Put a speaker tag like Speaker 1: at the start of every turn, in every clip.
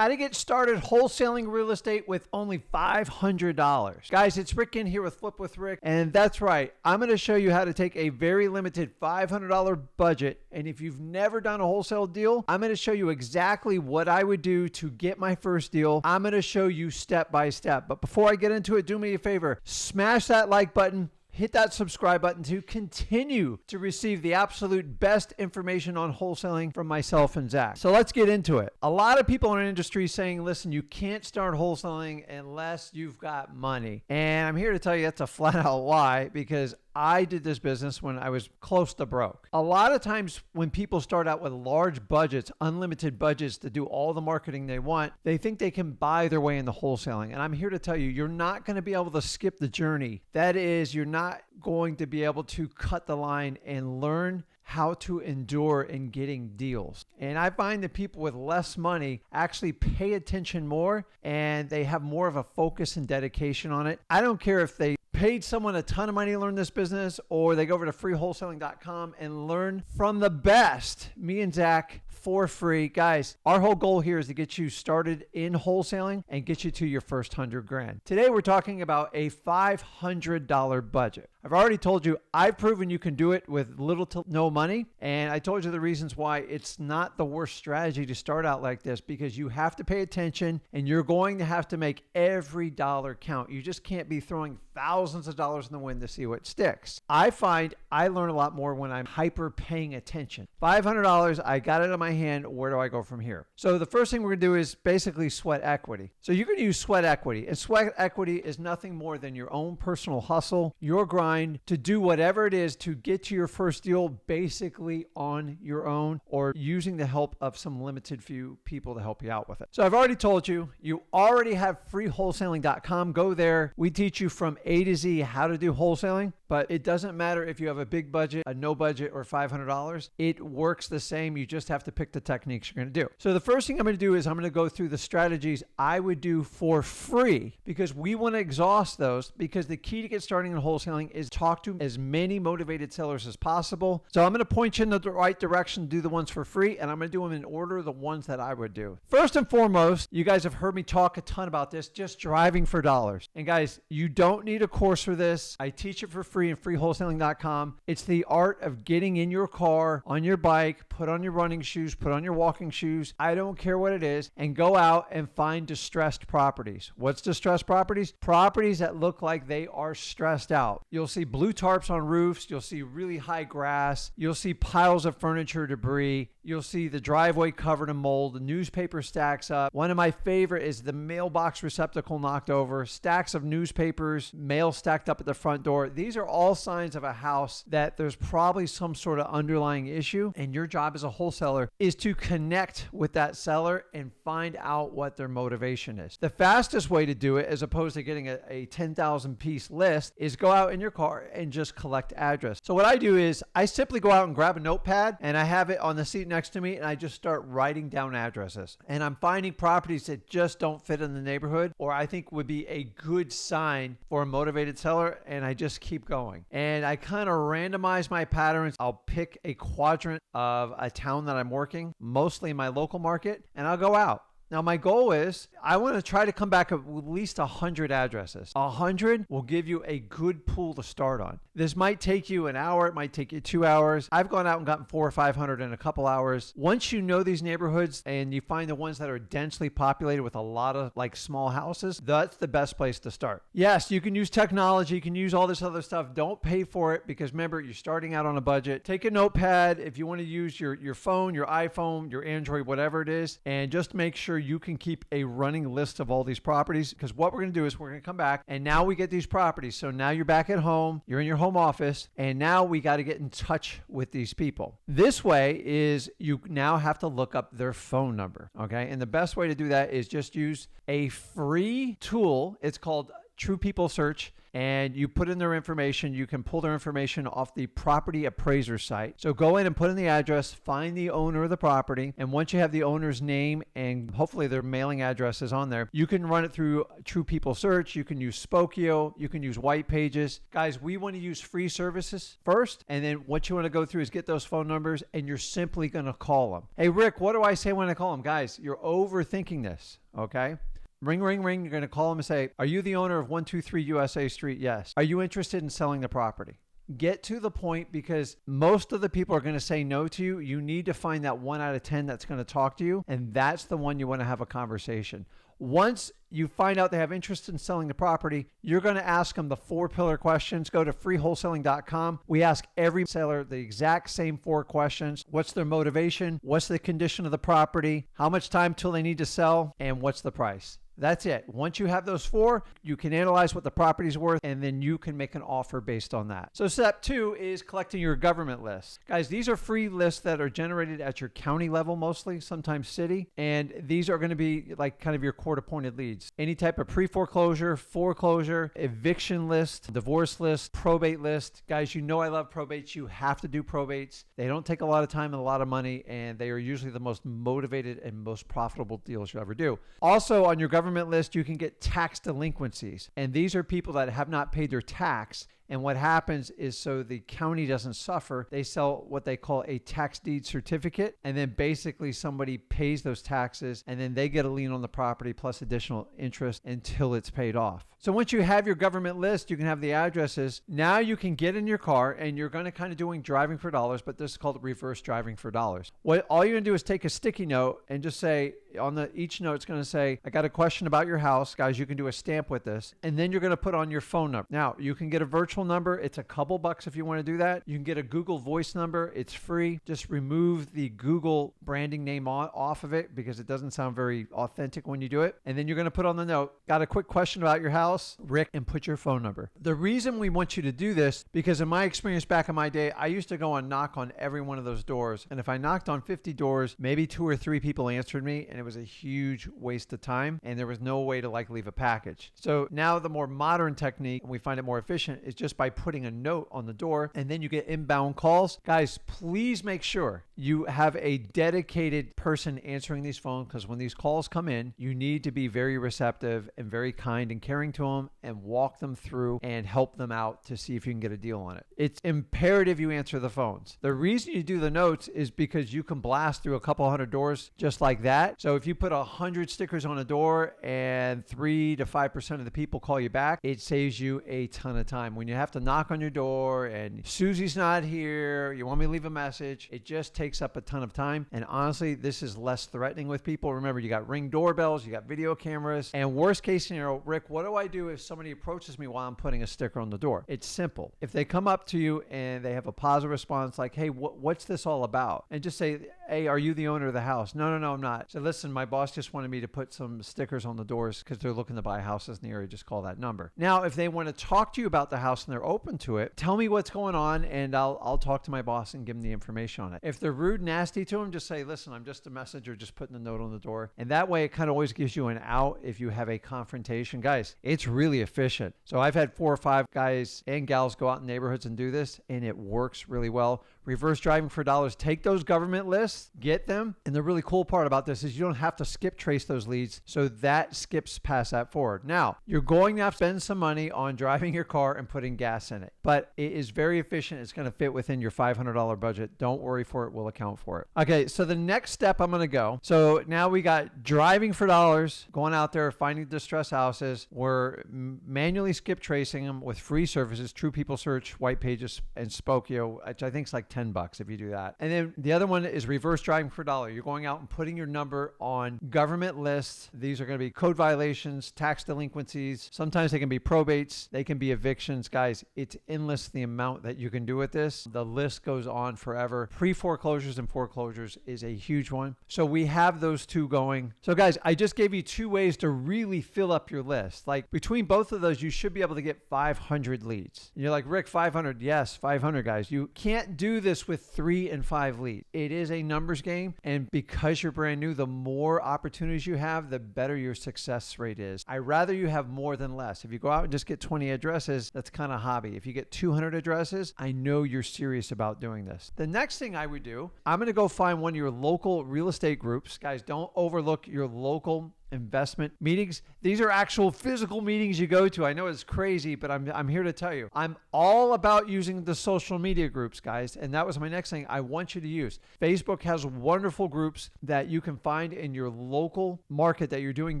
Speaker 1: how to get started wholesaling real estate with only $500. Guys, it's Rick in here with Flip with Rick. And that's right. I'm going to show you how to take a very limited $500 budget. And if you've never done a wholesale deal, I'm going to show you exactly what I would do to get my first deal. I'm going to show you step by step. But before I get into it, do me a favor, smash that like button. Hit that subscribe button to continue to receive the absolute best information on wholesaling from myself and Zach. So let's get into it. A lot of people in our industry saying, listen, you can't start wholesaling unless you've got money. And I'm here to tell you that's a flat out lie, because I did this business when I was close to broke. A lot of times when people start out with large budgets, unlimited budgets to do all the marketing they want, they think they can buy their way into wholesaling. And I'm here to tell you, you're not going to be able to skip the journey. That is, you're not going to be able to cut the line and learn how to endure in getting deals. And I find that people with less money actually pay attention more, and they have more of a focus and dedication on it. I don't care if they paid someone a ton of money to learn this business, or they go over to freewholesaling.com and learn from the best, me and Zach, for free. Guys, our whole goal here is to get you started in wholesaling and get you to your first 100 grand. Today, we're talking about a $500 budget. I've already told you, I've proven you can do it with little to no money. And I told you the reasons why it's not the worst strategy to start out like this, because you have to pay attention and you're going to have to make every dollar count. You just can't be throwing thousands of dollars in the wind to see what sticks. I find I learn a lot more when I'm hyper paying attention. $500, I got it in my hand. Where do I go from here? So the first thing we're going to do is basically sweat equity. So you're going to use sweat equity. And sweat equity is nothing more than your own personal hustle, your grind to do whatever it is to get to your first deal basically on your own, or using the help of some limited few people to help you out with it. So I've already told you, you already have freewholesaling.com. Go there. We teach you from A to Z how to do wholesaling, but it doesn't matter if you have a big budget, a no budget, or $500. It works the same. You just have to pick the techniques you're going to do. So the first thing I'm going to do is I'm going to go through the strategies I would do for free, because we want to exhaust those, because the key to get starting in wholesaling is talk to as many motivated sellers as possible. So I'm going to point you in the right direction to do the ones for free, and I'm going to do them in order, the ones that I would do. First and foremost, you guys have heard me talk a ton about this, just driving for dollars. And guys, you don't need a course for this. I teach it for free in freewholesaling.com. It's the art of getting in your car, on your bike, put on your running shoes, put on your walking shoes, I don't care what it is, and go out and find distressed properties. What's distressed properties? Properties that look like they are stressed out. You'll see blue tarps on roofs. You'll see really high grass. You'll see piles of furniture debris. You'll see the driveway covered in mold. The newspaper stacks up. One of my favorite is the mailbox receptacle knocked over. Stacks of newspapers, mail stacked up at the front door. These are all signs of a house that there's probably some sort of underlying issue. And your job as a wholesaler is to connect with that seller and find out what their motivation is. The fastest way to do it, as opposed to getting a 10,000 piece list, is go out in your car and just collect address. So what I do is I simply go out and grab a notepad, and I have it on the seat next to me, and I just start writing down addresses. And I'm finding properties that just don't fit in the neighborhood, or I think would be a good sign for a motivated seller, and I just keep going. And I kind of randomize my patterns. I'll pick a quadrant of a town that I'm working, mostly in my local market, and I'll go out. Now, my goal is I want to try to come back at least 100 addresses. 100 will give you a good pool to start on. This might take you an hour. It might take you 2 hours. I've gone out and gotten 400 or 500 in a couple hours. Once you know these neighborhoods and you find the ones that are densely populated with a lot of like small houses, that's the best place to start. Yes, you can use technology. You can use all this other stuff. Don't pay for it, because remember, you're starting out on a budget. Take a notepad if you want to use your phone, your iPhone, your Android, whatever it is, and just make sure you can keep a running list of all these properties, because what we're going to do is we're going to come back and now we get these properties. So now you're back at home, you're in your home office, and now we got to get in touch with these people. This way is you now have to look up their phone number. Okay. And the best way to do that is just use a free tool. It's called True People Search, and you put in their information. You can pull their information off the property appraiser site. So go in and put in the address, find the owner of the property, and once you have the owner's name and hopefully their mailing address is on there, you can run it through True People Search. You can use Spokio. You can use White Pages. Guys, we want to use free services first, and then what you want to go through is get those phone numbers, and you're simply going to call them. Hey, Rick, what do I say when I call them? Guys, you're overthinking this, okay? Ring, ring, ring. You're going to call them and say, are you the owner of 123 USA Street? Yes. Are you interested in selling the property? Get to the point, because most of the people are going to say no to you. You need to find that 1 out of 10 that's going to talk to you, and that's the one you want to have a conversation. Once you find out they have interest in selling the property, you're going to ask them the 4-pillar questions. Go to freewholesaling.com. We ask every seller the exact same 4 questions. What's their motivation? What's the condition of the property? How much time till they need to sell? And what's the price? That's it. Once you have those 4, you can analyze what the property's worth, and then you can make an offer based on that. So step 2 is collecting your government lists. Guys, these are free lists that are generated at your county level mostly, sometimes city, and these are going to be like kind of your court-appointed leads. Any type of pre-foreclosure, foreclosure, eviction list, divorce list, probate list. Guys, you know I love probates. You have to do probates. They don't take a lot of time and a lot of money, and they are usually the most motivated and most profitable deals you'll ever do. Also, on your government list, you can get tax delinquencies. And these are people that have not paid their tax. And what happens is, so the county doesn't suffer, they sell what they call a tax deed certificate. And then basically somebody pays those taxes, and then they get a lien on the property plus additional interest until it's paid off. So once you have your government list, you can have the addresses. Now you can get in your car, and you're going to kind of doing driving for dollars, but this is called reverse driving for dollars. What all you're going to do is take a sticky note and just say, on each note, it's going to say, I got a question about your house. Guys, you can do a stamp with this. And then you're going to put on your phone number. Now, you can get a virtual number. It's a couple bucks if you want to do that. You can get a Google Voice number. It's free. Just remove the Google branding name off of it, because it doesn't sound very authentic when you do it. And then you're going to put on the note, got a quick question about your house, Rick, and put your phone number. The reason we want you to do this, because in my experience back in my day, I used to go and knock on every one of those doors. And if I knocked on 50 doors, maybe 2 or 3 people answered me, and it was a huge waste of time, and there was no way to leave a package. So now the more modern technique, and we find it more efficient, is just by putting a note on the door, and then you get inbound calls. Guys, please make sure you have a dedicated person answering these phones, because when these calls come in, you need to be very receptive and very kind and caring to them, and walk them through and help them out to see if you can get a deal on it. It's imperative you answer the phones. The reason you do the notes is because you can blast through a couple hundred doors just like that. So if you put 100 stickers on a door and 3 to 5% of the people call you back, it saves you a ton of time. When you have to knock on your door and Susie's not here, you want me to leave a message, it just takes up a ton of time. And honestly, this is less threatening with people. Remember, you got Ring doorbells, you got video cameras, and worst case scenario, Rick, what do I do if somebody approaches me while I'm putting a sticker on the door? It's simple. If they come up to you and they have a positive response like, hey, what's this all about? And just say, hey, are you the owner of the house? No, I'm not. So listen, my boss just wanted me to put some stickers on the doors because they're looking to buy houses in the area. Just call that number. Now, if they want to talk to you about the house and they're open to it, tell me what's going on, and I'll talk to my boss and give them the information on it. If they're rude, nasty to them, just say, listen, I'm just a messenger, just putting a note on the door. And that way, it kind of always gives you an out if you have a confrontation. Guys, it's really efficient. So I've had 4 or 5 guys and gals go out in neighborhoods and do this, and it works really well. Reverse driving for dollars. Take those government lists, get them. And the really cool part about this is you don't have to skip trace those leads. So that skips past that forward. Now, you're going to have to spend some money on driving your car and putting gas in it, but it is very efficient. It's going to fit within your $500 budget. Don't worry for it. We'll account for it. Okay. So the next step I'm going to go. So now we got driving for dollars, going out there, finding distressed houses. We're manually skip tracing them with free services, True People Search, White Pages, and Spokio, which I think is like $10 if you do that. And then the other one is reverse driving for $1. You're going out and putting your number on government lists. These are going to be code violations, tax delinquencies. Sometimes they can be probates. They can be evictions. Guys, it's endless the amount that you can do with this. The list goes on forever. Pre-foreclosures and foreclosures is a huge one. So we have those 2 going. So guys, I just gave you 2 ways to really fill up your list. Like between both of those, you should be able to get 500 leads. And you're like, Rick, 500? Yes, 500 guys. You can't do do this with 3 and 5 leads. It is a numbers game. And because you're brand new, the more opportunities you have, the better your success rate is. I'd rather you have more than less. If you go out and just get 20 addresses, that's kind of hobby. If you get 200 addresses, I know you're serious about doing this. The next thing I would do, I'm going to go find one of your local real estate groups. Guys, don't overlook your local investment meetings. These are actual physical meetings you go to. I know it's crazy, but I'm here to tell you. I'm all about using the social media groups, guys. And that was my next thing I want you to use. Facebook has wonderful groups that you can find in your local market that you're doing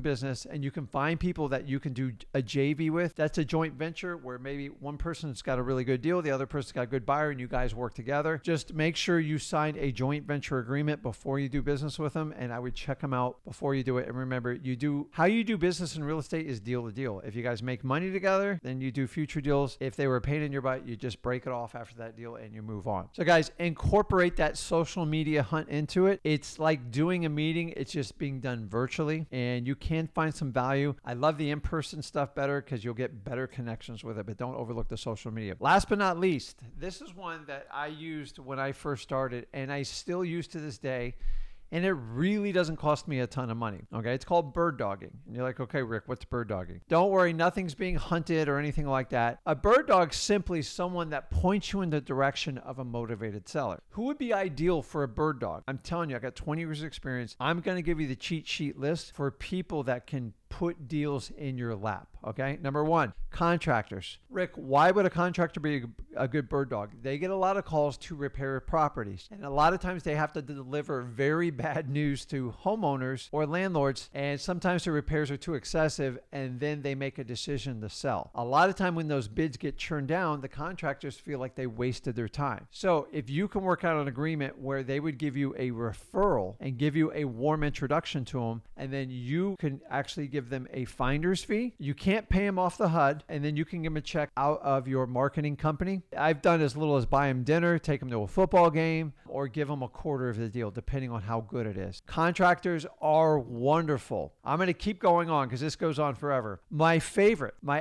Speaker 1: business, and you can find people that you can do a JV with. That's a joint venture where maybe one person's got a really good deal, the other person's got a good buyer, and you guys work together. Just make sure you sign a joint venture agreement before you do business with them, and I would check them out before you do it. And remember, how you do business in real estate is deal to deal. If you guys make money together, then you do future deals. If they were a pain in your butt, you just break it off after that deal and you move on. So guys, incorporate that social media hunt into it. It's like doing a meeting. It's just being done virtually, and you can find some value. I love the in-person stuff better because you'll get better connections with it, but don't overlook the social media. Last but not least, this is one that I used when I first started, and I still use to this day. And it really doesn't cost me a ton of money. Okay. It's called bird dogging. And you're like, okay, Rick, what's bird dogging? Don't worry. Nothing's being hunted or anything like that. A bird dog is simply someone that points you in the direction of a motivated seller. Who would be ideal for a bird dog? I'm telling you, I got 20 years of experience. I'm going to give you the cheat sheet list for people that can put deals in your lap. Okay. Number one, contractors. Rick, why would a contractor be a good bird dog? They get a lot of calls to repair properties. And a lot of times they have to deliver very bad news to homeowners or landlords. And sometimes the repairs are too excessive, and then they make a decision to sell. A lot of time when those bids get churned down, the contractors feel like they wasted their time. So if you can work out an agreement where they would give you a referral and give you a warm introduction to them, and then you can actually give them a finder's fee. You can't pay them off the HUD, and then you can give them a check out of your marketing company. I've done as little as buy them dinner, take them to a football game, or give them a quarter of the deal, depending on how good it is. Contractors are wonderful. I'm going to keep going on because this goes on forever. My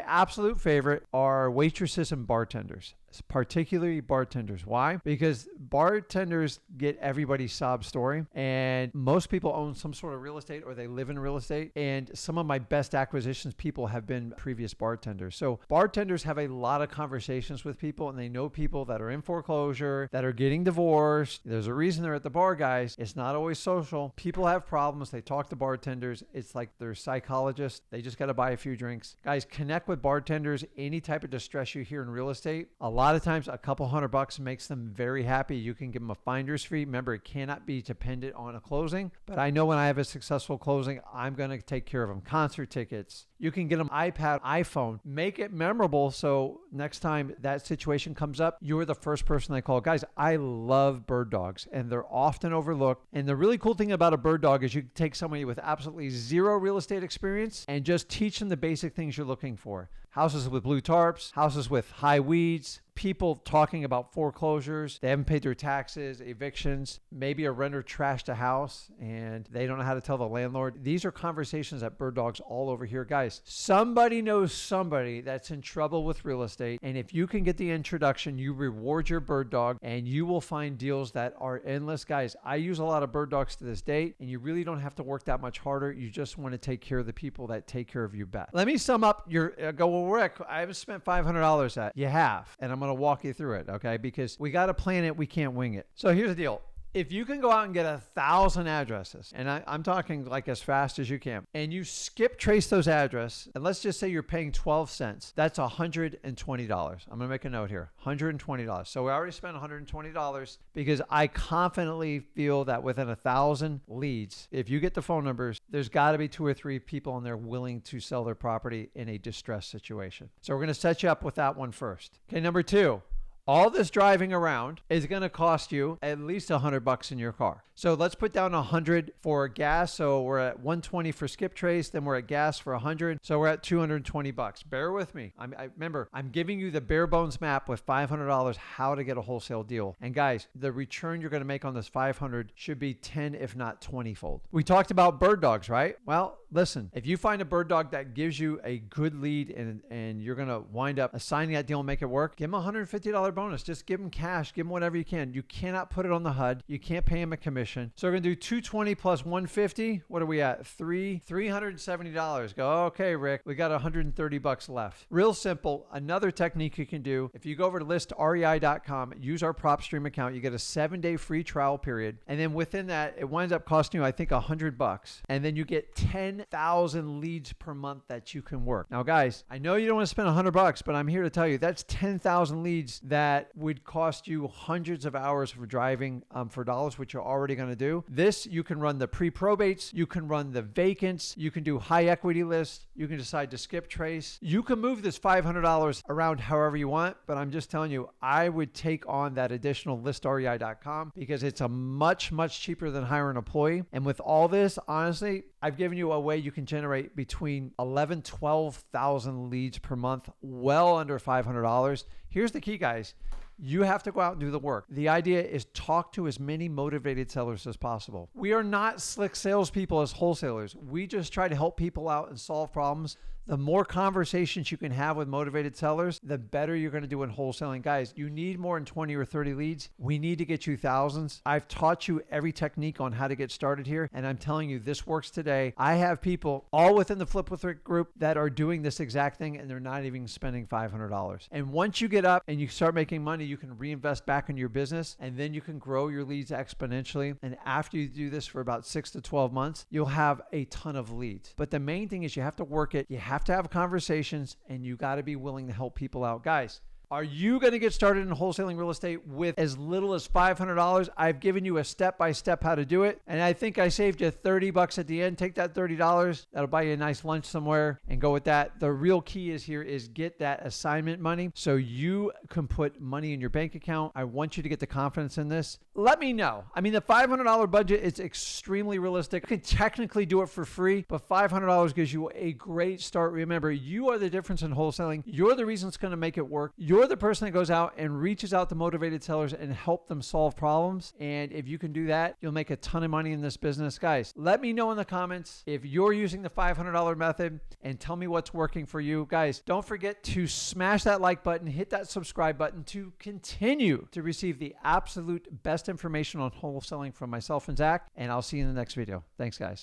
Speaker 1: absolute favorite are waitresses and bartenders. Particularly bartenders. Why? Because bartenders get everybody's sob story, and most people own some sort of real estate or they live in real estate, and some of my best acquisitions people have been previous bartenders. So bartenders have a lot of conversations with people, and they know people that are in foreclosure, that are getting divorced. There's a reason they're at the bar, guys. It's not always social. People have problems. They talk to bartenders. It's like they're psychologists. They just got to buy a few drinks. Guys, connect with bartenders. Any type of distress you hear in real estate, a lot of times a couple $100 makes them very happy. You can give them a finder's fee. Remember, it cannot be dependent on a closing, but I know when I have a successful closing, I'm going to take care of them. Concert tickets. You can get them iPad, iPhone. Make it memorable so next time that situation comes up, you're the first person they call. Guys, I love bird dogs, and they're often overlooked. And the really cool thing about a bird dog is you can take somebody with absolutely zero real estate experience and just teach them the basic things you're looking for. Houses with blue tarps, houses with high weeds, people talking about foreclosures, they haven't paid their taxes, evictions, maybe a renter trashed a house and they don't know how to tell the landlord. These are conversations that bird dogs all over here. Guys, somebody knows somebody that's in trouble with real estate, and if you can get the introduction, you reward your bird dog and you will find deals that are endless. Guys, I use a lot of bird dogs to this date, and you really don't have to work that much harder. You just want to take care of the people that take care of you best. Let me sum up your well, Rick, I haven't spent $500 at. You have, and I'm going to walk you through it, okay? Because we got to plan it. We can't wing it. So here's the deal. If you can go out and get 1,000 addresses, and I'm talking like as fast as you can, and you skip trace those addresses, and let's just say you're paying 12 cents, that's $120. I'm going to make a note here, $120. So we already spent $120 because I confidently feel that within 1,000 leads, if you get the phone numbers, there's got to be 2 or 3 people in there willing to sell their property in a distressed situation. So we're going to set you up with that one first. Okay, number 2. All this driving around is going to cost you at least $100 in your car. So let's put down 100 for gas. So we're at 120 for skip trace. Then we're at gas for 100. So we're at $220. Bear with me. Remember, I'm giving you the bare bones map with $500 how to get a wholesale deal. And guys, the return you're going to make on this 500 should be 10, if not 20 fold. We talked about bird dogs, right? Well, listen, if you find a bird dog that gives you a good lead and you're going to wind up assigning that deal and make it work, give them a $150 bonus. Just give them cash. Give them whatever you can. You cannot put it on the HUD. You can't pay them a commission. So we're going to do 220 plus 150. What are we at? $370. Go, okay, Rick, we got $130 left. Real simple. Another technique you can do, if you go over to listrei.com, use our PropStream account, you get a 7-day free trial period. And then within that, it winds up costing you, I think, $100. And then you get 10,000 leads per month that you can work. Now, guys, I know you don't want to spend $100, but I'm here to tell you that's 10,000 leads that would cost you hundreds of hours for driving for dollars, which you're already going to do. This, you can run the pre-probates, you can run the vacants, you can do high equity lists, you can decide to skip trace. You can move this $500 around however you want, but I'm just telling you, I would take on that additional listrei.com because it's a much cheaper than hiring an employee. And with all this, honestly, I've given you a way you can generate between 11,000, 12,000 leads per month, well under $500. Here's the key, guys. You have to go out and do the work. The idea is talk to as many motivated sellers as possible. We are not slick salespeople as wholesalers. We just try to help people out and solve problems. The more conversations you can have with motivated sellers, the better you're going to do in wholesaling. Guys, you need more than 20 or 30 leads. We need to get you thousands. I've taught you every technique on how to get started here, and I'm telling you, this works today. I have people all within the Flip with Rick group that are doing this exact thing, and they're not even spending $500. And once you get up and you start making money, you can reinvest back into your business, and then you can grow your leads exponentially. And after you do this for about 6 to 12 months, you'll have a ton of leads. But the main thing is you have to work it. You have to have conversations, and you got to be willing to help people out. Guys, are you going to get started in wholesaling real estate with as little as $500? I've given you a step-by-step how to do it. And I think I saved you $30 at the end. Take that $30. That'll buy you a nice lunch somewhere and go with that. The real key is here is get that assignment money so you can put money in your bank account. I want you to get the confidence in this. Let me know. I mean, the $500 budget is extremely realistic. You can technically do it for free, but $500 gives you a great start. Remember, you are the difference in wholesaling. You're the reason it's going to make it work. You're the person that goes out and reaches out to motivated sellers and help them solve problems. And if you can do that, you'll make a ton of money in this business. Guys, let me know in the comments if you're using the $500 method and tell me what's working for you. Guys, don't forget to smash that like button, hit that subscribe button to continue to receive the absolute best information on wholesaling from myself and Zach. And I'll see you in the next video. Thanks, guys.